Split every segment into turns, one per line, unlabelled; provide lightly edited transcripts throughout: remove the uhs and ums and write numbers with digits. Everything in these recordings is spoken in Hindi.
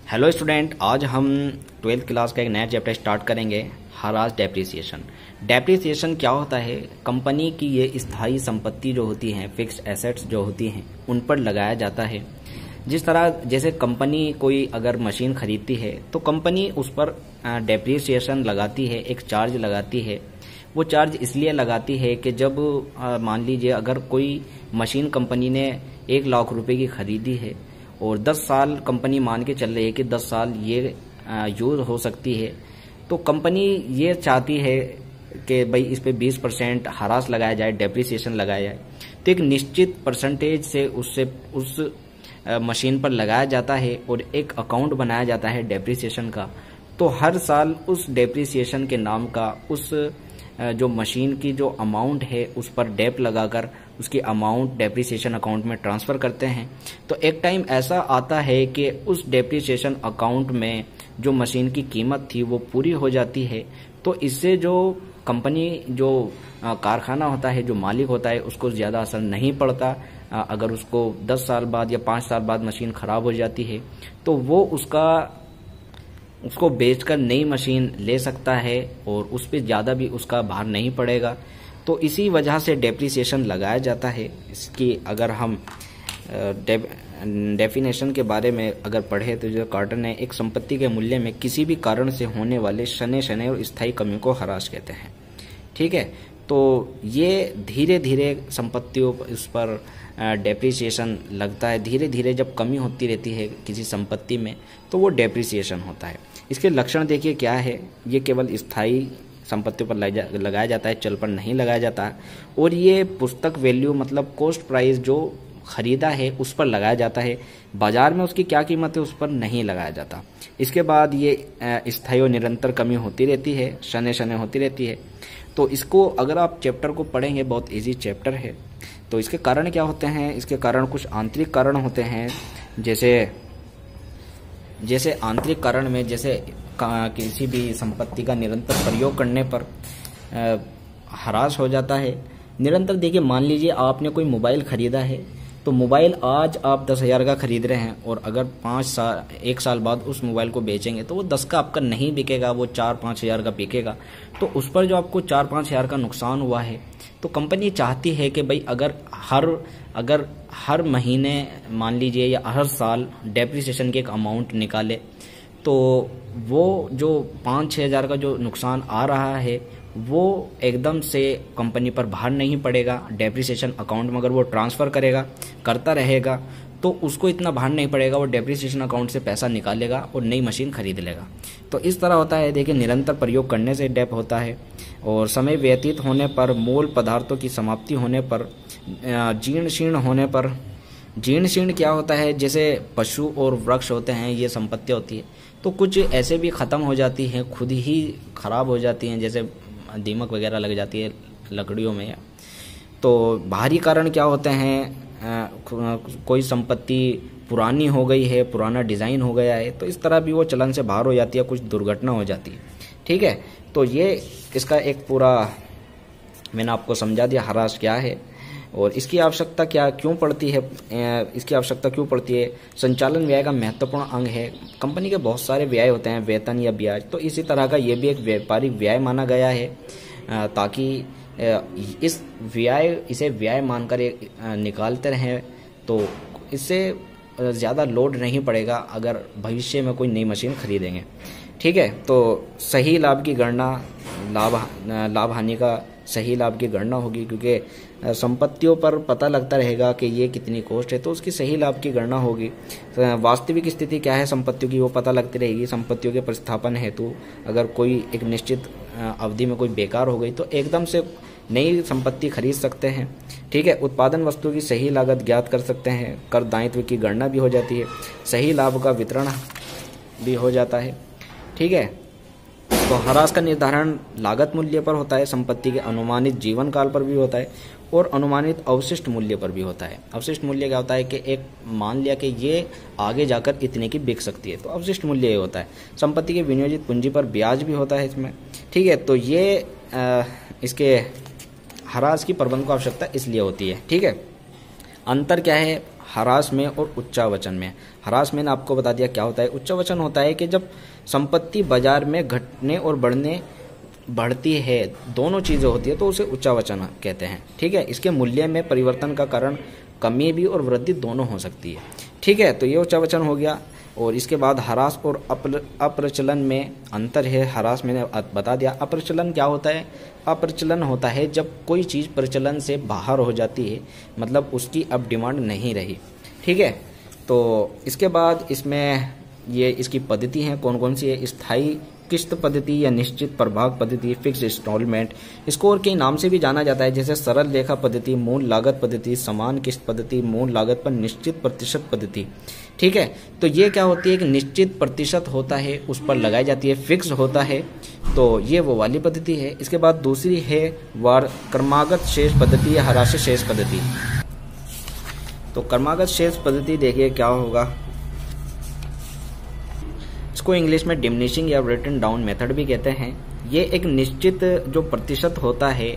हेलो स्टूडेंट, आज हम 12th क्लास का एक नया चैप्टर स्टार्ट करेंगे, हराज डेप्रिसिएशन। डेप्रिसिएशन क्या होता है? कंपनी की ये स्थायी संपत्ति जो होती हैं, फिक्स्ड एसेट्स जो होती हैं, उन पर लगाया जाता है। जिस तरह जैसे कंपनी कोई अगर मशीन खरीदती है तो कंपनी उस पर डेप्रिसिएशन लगाती है, एक चार्ज लगाती है। वो चार्ज इसलिए लगाती है कि जब मान लीजिए अगर कोई मशीन कंपनी ने 1 लाख रुपए की खरीदी है और 10 साल कंपनी मान के चल रही है कि 10 साल ये यूज हो सकती है, तो कंपनी ये चाहती है कि भाई इस पे 20% हरास लगाया जाए, डेप्रिसिएशन लगाया जाए। तो एक निश्चित परसेंटेज से उस मशीन पर लगाया जाता है और एक अकाउंट बनाया जाता है डेप्रिसिएशन का। तो हर साल उस डेप्रिसिएशन के नाम का उस जो मशीन की जो अमाउंट है उस पर डेप लगाकर उसकी अमाउंट डेप्रिसिएशन अकाउंट में ट्रांसफ़र करते हैं। तो एक टाइम ऐसा आता है कि उस डेप्रिसिएशन अकाउंट में जो मशीन की कीमत थी वो पूरी हो जाती है। तो इससे जो कंपनी, जो कारखाना होता है, जो मालिक होता है, उसको ज़्यादा असर नहीं पड़ता। अगर उसको 10 साल बाद या 5 साल बाद मशीन ख़राब हो जाती है तो वो उसको बेचकर नई मशीन ले सकता है और उस पर ज़्यादा भी उसका भार नहीं पड़ेगा। तो इसी वजह से डेप्रिसिएशन लगाया जाता है। इसकी अगर हम डेफिनेशन के बारे में अगर पढ़े तो जो कार्टन है, एक संपत्ति के मूल्य में किसी भी कारण से होने वाले शनै और स्थायी कमी को हरास कहते हैं। ठीक है, तो ये धीरे धीरे संपत्तियों इस पर डेप्रिसिएशन लगता है। धीरे धीरे जब कमी होती रहती है किसी संपत्ति में तो वो डेप्रिसिएशन होता है। इसके लक्षण देखिए क्या है। ये केवल स्थायी संपत्तियों पर लगाया जाता है, चल पर नहीं लगाया जाता। और ये पुस्तक वैल्यू मतलब कॉस्ट प्राइस जो खरीदा है उस पर लगाया जाता है। बाजार में उसकी क्या कीमत है उस पर नहीं लगाया जाता। इसके बाद ये स्थायी और निरंतर कमी होती रहती है, शनै होती रहती है। तो इसको अगर आप चैप्टर को पढ़ेंगे, बहुत इजी चैप्टर है। तो इसके कारण क्या होते हैं? इसके कारण कुछ आंतरिक कारण होते हैं। जैसे आंतरिक कारण में जैसे किसी भी संपत्ति का निरंतर प्रयोग करने पर हरास हो जाता है। निरंतर देखिए, मान लीजिए आपने कोई मोबाइल खरीदा है तो मोबाइल आज आप 10,000 का खरीद रहे हैं और अगर 1 साल बाद उस मोबाइल को बेचेंगे तो वो 10 का आपका नहीं बिकेगा, वो 4-5 हज़ार का बिकेगा। तो उस पर जो आपको 4-5 हज़ार का नुकसान हुआ है, तो कंपनी चाहती है कि भाई अगर हर महीने मान लीजिए या हर साल डेप्रिसिएशन की एक अमाउंट निकाले तो वो जो 5-6 हज़ार का जो नुकसान आ रहा है वो एकदम से कंपनी पर भार नहीं पड़ेगा। डेप्रिसिएशन अकाउंट में अगर वो ट्रांसफ़र करता रहेगा तो उसको इतना भार नहीं पड़ेगा। वो डेप्रिसिएशन अकाउंट से पैसा निकालेगा और नई मशीन खरीद लेगा। तो इस तरह होता है। देखिए, निरंतर प्रयोग करने से डेप होता है और समय व्यतीत होने पर, मूल पदार्थों की समाप्ति होने पर, जीर्ण शीर्ण होने पर। जीर्ण शीर्ण क्या होता है? जैसे पशु और वृक्ष होते हैं, ये संपत्ति होती है, तो कुछ ऐसे भी ख़त्म हो जाती हैं, खुद ही ख़राब हो जाती हैं, जैसे दीमक वगैरह लग जाती है लकड़ियों में। तो बाहरी कारण क्या होते हैं? कोई संपत्ति पुरानी हो गई है, पुराना डिज़ाइन हो गया है, तो इस तरह भी वो चलन से बाहर हो जाती है, कुछ दुर्घटना हो जाती है। ठीक है, तो ये इसका एक पूरा मैंने आपको समझा दिया हरास क्या है और इसकी आवश्यकता क्यों पड़ती है। इसकी आवश्यकता क्यों पड़ती है? संचालन व्यय का महत्वपूर्ण अंग है। कंपनी के बहुत सारे व्यय होते हैं, वेतन या ब्याज, तो इसी तरह का ये भी एक व्यापारिक व्यय माना गया है ताकि इसे व्यय मानकर निकालते रहें तो इससे ज़्यादा लोड नहीं पड़ेगा अगर भविष्य में कोई नई मशीन खरीदेंगे। ठीक है, तो सही लाभ की गणना, लाभ हानि का सही लाभ की गणना होगी, क्योंकि संपत्तियों पर पता लगता रहेगा कि ये कितनी कॉस्ट है, तो उसकी सही लाभ की गणना होगी। वास्तविक स्थिति क्या है संपत्तियों की वो पता लगती रहेगी। संपत्तियों के प्रतिस्थापन हेतु अगर कोई एक निश्चित अवधि में कोई बेकार हो गई तो एकदम से नई संपत्ति खरीद सकते हैं। ठीक है, उत्पादन वस्तु की सही लागत ज्ञात कर सकते हैं। कर दायित्व की गणना भी हो जाती है। सही लाभ का वितरण भी हो जाता है। ठीक है, तो हरास का निर्धारण लागत मूल्य पर होता है, संपत्ति के अनुमानित जीवन काल पर भी होता है और अनुमानित अवशिष्ट मूल्य पर भी होता है। अवशिष्ट मूल्य क्या होता है कि एक मान लिया कि ये आगे जाकर इतने की बिक सकती है, तो अवशिष्ट मूल्य ये होता है। संपत्ति के विनियोजित पूंजी पर ब्याज भी होता है इसमें। ठीक है, तो ये इसके हरास की प्रबंध को आवश्यकता इसलिए होती है। ठीक है, अंतर क्या है ह्रास में और उच्चावचन में। ह्रास में आपको बता दिया क्या होता है। उच्चावचन होता है कि जब संपत्ति बाजार में घटने और बढ़ती है, दोनों चीज़ें होती है तो उसे उच्चावचन कहते हैं। ठीक है, इसके मूल्य में परिवर्तन का कारण कमी भी और वृद्धि दोनों हो सकती है। ठीक है, तो ये उच्चावचन हो गया। और इसके बाद ह्रास और अप्रचलन में अंतर है। ह्रास मैंने बता दिया। अप्रचलन क्या होता है? अप्रचलन होता है जब कोई चीज़ प्रचलन से बाहर हो जाती है, मतलब उसकी अब डिमांड नहीं रही। ठीक है, तो इसके बाद इसमें ये इसकी पद्धति हैं कौन कौन सी है। स्थायी किस्त पद्धति या निश्चित प्रभाग पद्धति, फिक्स इंस्टॉलमेंट, इसको और कई नाम से भी जाना जाता है, जैसे सरल रेखा पद्धति, मूल लागत पद्धति, समान किस्त पद्धति, मूल लागत पर निश्चित प्रतिशत पद्धति। ठीक है, तो ये क्या होती है कि निश्चित प्रतिशत होता है उस पर लगाई जाती है, फिक्स होता है, तो ये वो वाली पद्धति है। इसके बाद दूसरी है क्रमागत शेष पद्धति या ह्रास शेष पद्धति। तो क्रमागत शेष पद्धति देखिए क्या होगा। इसको इंग्लिश में डिमिनिशिंग या रिटन डाउन मेथड भी कहते हैं। ये एक निश्चित जो प्रतिशत होता है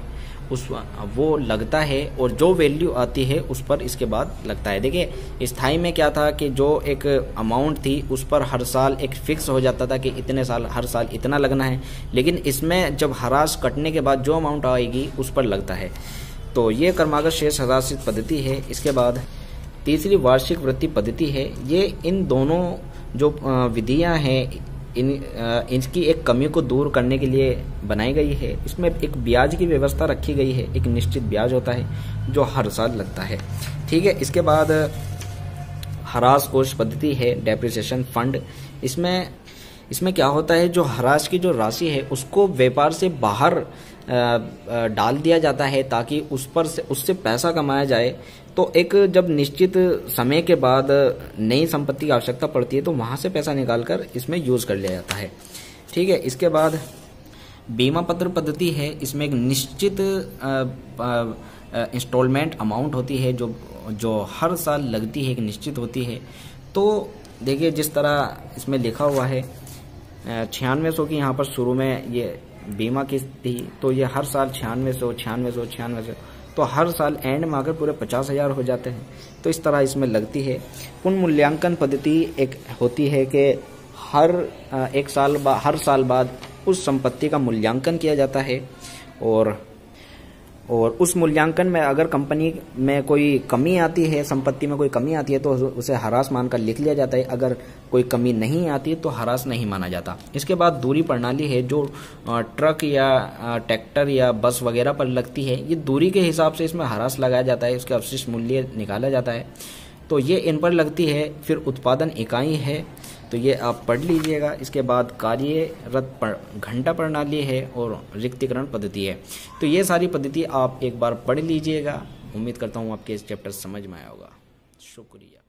उस वो लगता है और जो वैल्यू आती है उस पर इसके बाद लगता है। देखिए स्थायी में क्या था कि जो एक अमाउंट थी उस पर हर साल एक फिक्स हो जाता था कि इतने साल हर साल इतना लगना है, लेकिन इसमें जब ह्रास कटने के बाद जो अमाउंट आएगी उस पर लगता है। तो ये क्रमागत शेष ह्रास पद्धति है। इसके बाद तीसरी वार्षिक वृद्धि पद्धति है। ये इन दोनों जो विधियां हैं इनकी एक कमी को दूर करने के लिए बनाई गई है। इसमें एक ब्याज की व्यवस्था रखी गई है, एक निश्चित ब्याज होता है जो हर साल लगता है। ठीक है, इसके बाद ह्रास कोष पद्धति है, डेप्रिसिएशन फंड। इसमें क्या होता है, जो ह्रास की जो राशि है उसको व्यापार से बाहर डाल दिया जाता है ताकि उससे पैसा कमाया जाए। तो एक जब निश्चित समय के बाद नई संपत्ति की आवश्यकता पड़ती है तो वहां से पैसा निकालकर इसमें यूज कर लिया जाता है। ठीक है, इसके बाद बीमा पत्र पद्धति है। इसमें एक निश्चित इंस्टॉलमेंट अमाउंट होती है जो हर साल लगती है, एक निश्चित होती है। तो देखिए जिस तरह इसमें लिखा हुआ है 9600 की यहाँ पर शुरू में ये बीमा किस्त थी, तो ये हर साल 9600 तो हर साल एंड में आकर पूरे 50,000 हो जाते हैं। तो इस तरह इसमें लगती है। पुनर्मूल्यांकन पद्धति एक होती है कि हर साल बाद उस संपत्ति का मूल्यांकन किया जाता है और उस मूल्यांकन में अगर कंपनी में कोई कमी आती है, संपत्ति में कोई कमी आती है तो उसे ह्रास मानकर लिख लिया जाता है। अगर कोई कमी नहीं आती तो ह्रास नहीं माना जाता। इसके बाद दूरी प्रणाली है जो ट्रक या ट्रैक्टर या बस वगैरह पर लगती है। ये दूरी के हिसाब से इसमें ह्रास लगाया जाता है, उसका अवशिष्ट मूल्य निकाला जाता है, तो ये इन पर लगती है। फिर उत्पादन इकाई है, तो ये आप पढ़ लीजिएगा। इसके बाद कार्यरत घंटा प्रणाली है और रिक्तीकरण पद्धति है। तो ये सारी पद्धति आप एक बार पढ़ लीजिएगा। उम्मीद करता हूँ आपके इस चैप्टर समझ में आया होगा। शुक्रिया।